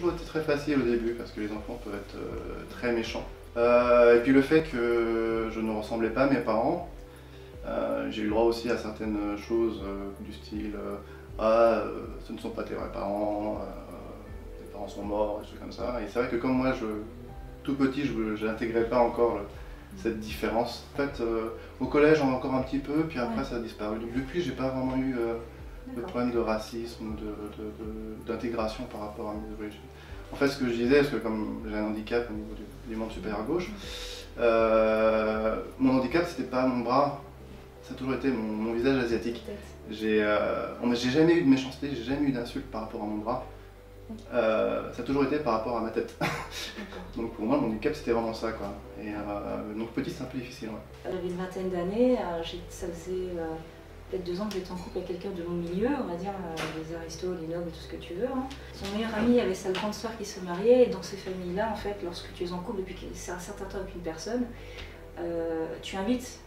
toujours été très facile au début parce que les enfants peuvent être très méchants. Et puis le fait que je ne ressemblais pas à mes parents, j'ai eu le droit aussi à certaines choses du style ce ne sont pas tes vrais parents, tes parents sont morts, des trucs comme ça. Et c'est vrai que comme moi, tout petit, je n'intégrais pas encore cette différence. En fait, au collège, encore un petit peu, puis après, ça a disparu. Donc depuis, j'ai pas vraiment eu de problème de racisme ou d'intégration par rapport à mes origines. En fait, ce que je disais, parce que comme j'ai un handicap au niveau du membre supérieur gauche, mon handicap, c'était pas mon bras, ça a toujours été mon visage asiatique. J'ai jamais eu de méchanceté, j'ai jamais eu d'insulte par rapport à mon bras. Ça a toujours été par rapport à ma tête. Donc pour moi, mon handicap, c'était vraiment ça, quoi. Et donc petit, c'est un peu difficile. Ouais. J'avais une vingtaine d'années, ça faisait peut-être 2 ans que j'étais en couple avec quelqu'un de mon milieu, on va dire les aristos, les nobles, tout ce que tu veux. Hein. Son meilleur ami avait sa grande sœur qui se mariait, et dans ces familles-là, en fait, lorsque tu es en couple depuis un certain temps avec une personne, tu invites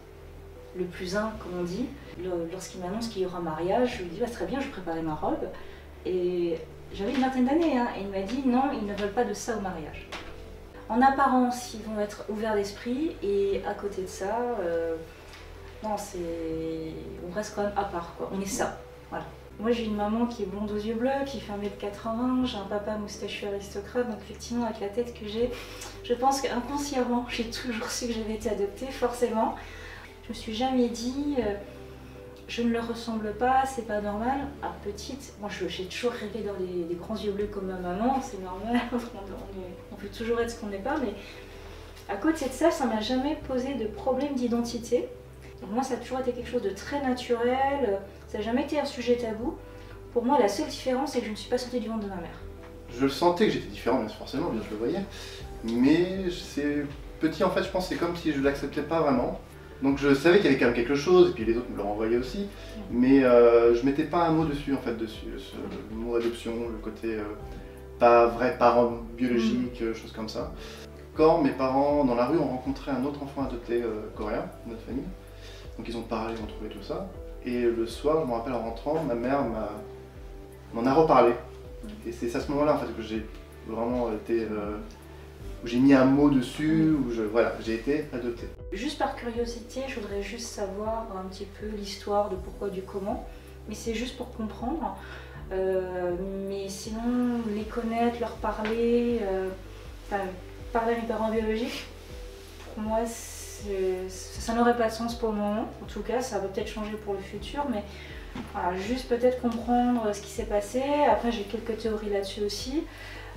le plus un, comme on dit. Lorsqu'il m'annonce qu'il y aura un mariage, je lui dis bah, très bien, je préparais ma robe. Et j'avais une vingtaine d'années, hein, et il m'a dit non, ils ne veulent pas de ça au mariage. En apparence, ils vont être ouverts d'esprit, et à côté de ça, non, on reste quand même à part, quoi. On est ça. Voilà. Moi, j'ai une maman qui est blonde aux yeux bleus, qui fait 1m80, j'ai un papa moustachu aristocrate, donc effectivement, avec la tête que j'ai, je pense qu'inconsciemment, j'ai toujours su que j'avais été adoptée, forcément. Je me suis jamais dit, je ne leur ressemble pas, c'est pas normal. À petite, moi j'ai toujours rêvé d'avoir des grands yeux bleus comme ma maman, c'est normal, on peut toujours être ce qu'on n'est pas, mais à côté de ça, ça m'a jamais posé de problème d'identité. Donc moi, ça a toujours été quelque chose de très naturel, ça n'a jamais été un sujet tabou. Pour moi, la seule différence, c'est que je ne suis pas sortie du ventre de ma mère. Je le sentais que j'étais différent, bien forcément, bien je le voyais. Mais c'est petit, en fait, je pense que c'est comme si je ne l'acceptais pas vraiment. Donc je savais qu'il y avait quand même quelque chose, et puis les autres me le renvoyaient aussi, mais je mettais pas un mot dessus, en fait, le mot adoption, le côté pas vrai parent biologique, choses comme ça. Quand mes parents, dans la rue, ont rencontré un autre enfant adopté coréen, de notre famille, donc ils ont parlé, ils ont trouvé tout ça, et le soir, je me rappelle en rentrant, ma mère m'en a reparlé, et c'est à ce moment-là, en fait, que j'ai vraiment été... où j'ai mis un mot dessus, où j'ai été adopté. Juste par curiosité, je voudrais juste savoir un petit peu l'histoire de pourquoi du comment, mais c'est juste pour comprendre. Mais sinon, les connaître, leur parler, parler à mes parents biologiques, pour moi, ça n'aurait pas de sens pour le moment. En tout cas, ça va peut-être changer pour le futur, mais voilà, juste peut-être comprendre ce qui s'est passé. Après, j'ai quelques théories là-dessus aussi.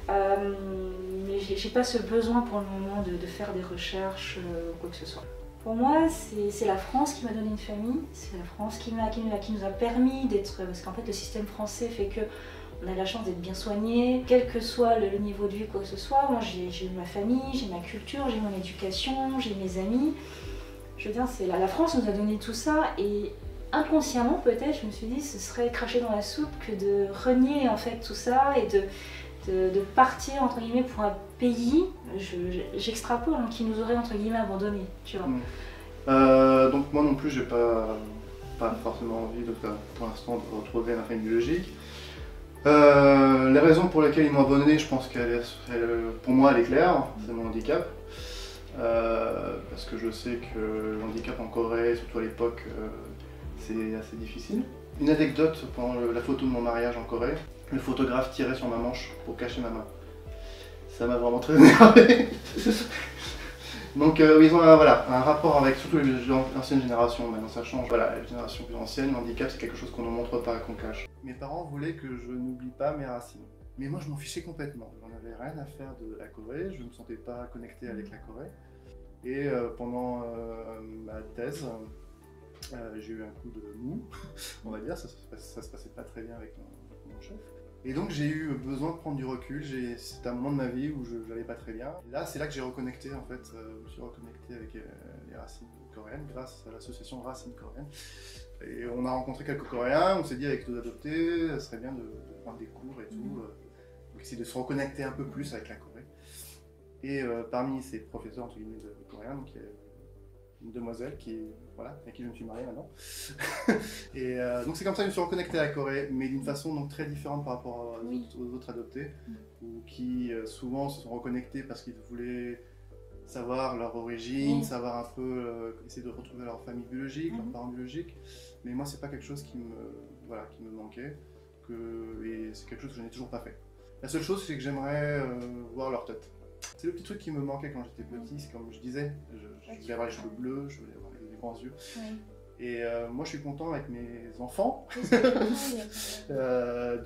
Mais j'ai pas ce besoin pour le moment de faire des recherches ou quoi que ce soit. Pour moi, c'est la France qui m'a donné une famille, c'est la France qui nous a permis d'être... Parce qu'en fait, le système français fait que on a la chance d'être bien soigné, quel que soit le niveau de vie, quoi que ce soit. Moi, j'ai eu ma famille, j'ai ma culture, j'ai mon éducation, j'ai mes amis. Je veux dire, la France nous a donné tout ça, et inconsciemment, peut-être, je me suis dit, ce serait cracher dans la soupe que de renier en fait tout ça et de partir entre guillemets pour un pays, j'extrapole, hein, qui nous aurait entre guillemets abandonnés, tu vois. Donc moi non plus, j'ai pas forcément envie pour l'instant de retrouver ma famille biologique. Les raisons pour lesquelles ils m'ont abandonné, je pense pour moi elle est claire, c'est mon handicap. Parce que je sais que le handicap en Corée, surtout à l'époque, c'est assez difficile. Une anecdote, pendant la photo de mon mariage en Corée, le photographe tirait sur ma manche pour cacher ma main. Ça m'a vraiment très énervé. Donc ils ont un rapport avec surtout l'ancienne génération. Maintenant ça change. Voilà, la génération plus ancienne, le handicap c'est quelque chose qu'on ne montre pas, qu'on cache. Mes parents voulaient que je n'oublie pas mes racines. Mais moi je m'en fichais complètement. J'en avais rien à faire de la Corée, je ne me sentais pas connecté avec la Corée. Et pendant ma thèse, j'ai eu un coup de mou, on va dire, ça se passait pas très bien avec mon chef. Et donc j'ai eu besoin de prendre du recul, c'était un moment de ma vie où je n'allais pas très bien. Et là c'est là que j'ai reconnecté en fait, je me suis reconnecté avec les racines coréennes grâce à l'association Racines Coréennes. Et on a rencontré quelques Coréens, on s'est dit avec nos adoptés, ça serait bien de prendre des cours et tout, donc essayer de se reconnecter un peu plus avec la Corée. Et parmi ces professeurs entre guillemets de coréens, donc, il y a une demoiselle avec qui je me suis marié maintenant. Et donc c'est comme ça que je me suis reconnecté à la Corée, mais d'une façon donc très différente par rapport aux autres adoptés, ou qui souvent se sont reconnectés parce qu'ils voulaient savoir leur origine, savoir un peu, essayer de retrouver leur famille biologique, leurs parents biologiques. Mais moi, c'est pas quelque chose qui me manquait, et c'est quelque chose que je n'ai toujours pas fait. La seule chose, c'est que j'aimerais voir leur tête. C'est le petit truc qui me manquait quand j'étais petit, c'est comme je disais, je voulais avoir les cheveux bleus, je voulais avoir les grands yeux. Et moi, je suis content avec mes enfants de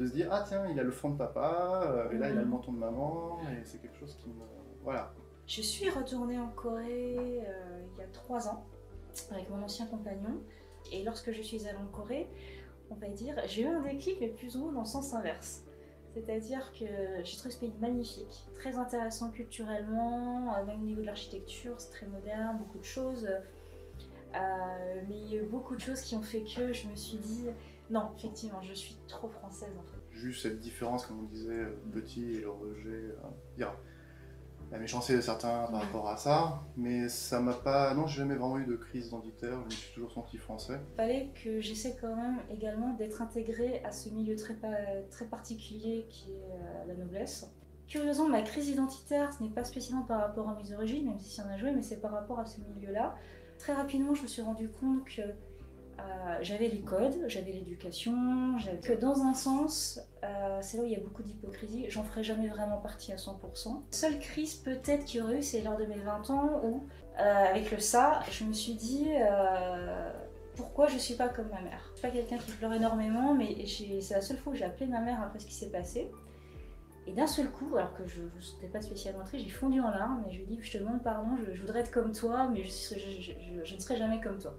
se dire, ah tiens, il a le front de papa, et là, il a le menton de maman, et c'est quelque chose qui me... Voilà. Je suis retournée en Corée il y a 3 ans avec mon ancien compagnon. Et lorsque je suis allée en Corée, on va dire, j'ai eu un déclic, mais plus ou moins dans le sens inverse. C'est-à-dire que j'ai trouvé ce pays magnifique, très intéressant culturellement, même au niveau de l'architecture, c'est très moderne, beaucoup de choses. Mais il y a eu beaucoup de choses qui ont fait que je me suis dit, non, effectivement, je suis trop française en fait. Juste cette différence, comme on disait, petit et le rejet, la méchanceté de certains par rapport à ça, mais ça m'a pas... Non, j'ai jamais vraiment eu de crise identitaire, je me suis toujours senti français. Il fallait que j'essaie quand même également d'être intégrée à ce milieu très particulier qui est la noblesse. Curieusement, ma crise identitaire, ce n'est pas spécialement par rapport à mes origines, même si ça en a joué, mais c'est par rapport à ce milieu-là. Très rapidement, je me suis rendu compte que j'avais les codes, j'avais l'éducation, que dans un sens, c'est là où il y a beaucoup d'hypocrisie, j'en ferai jamais vraiment partie à 100%. La seule crise peut-être qu'il y aurait eu, c'est lors de mes 20 ans où, avec le ça, je me suis dit pourquoi je suis pas comme ma mère. Je suis pas quelqu'un qui pleure énormément, mais c'est la seule fois où j'ai appelé ma mère après ce qui s'est passé. Et d'un seul coup, alors que je ne sentais pas spécialement triste, j'ai fondu en larmes et je lui ai dit je te demande pardon, je voudrais être comme toi, mais je ne serai jamais comme toi.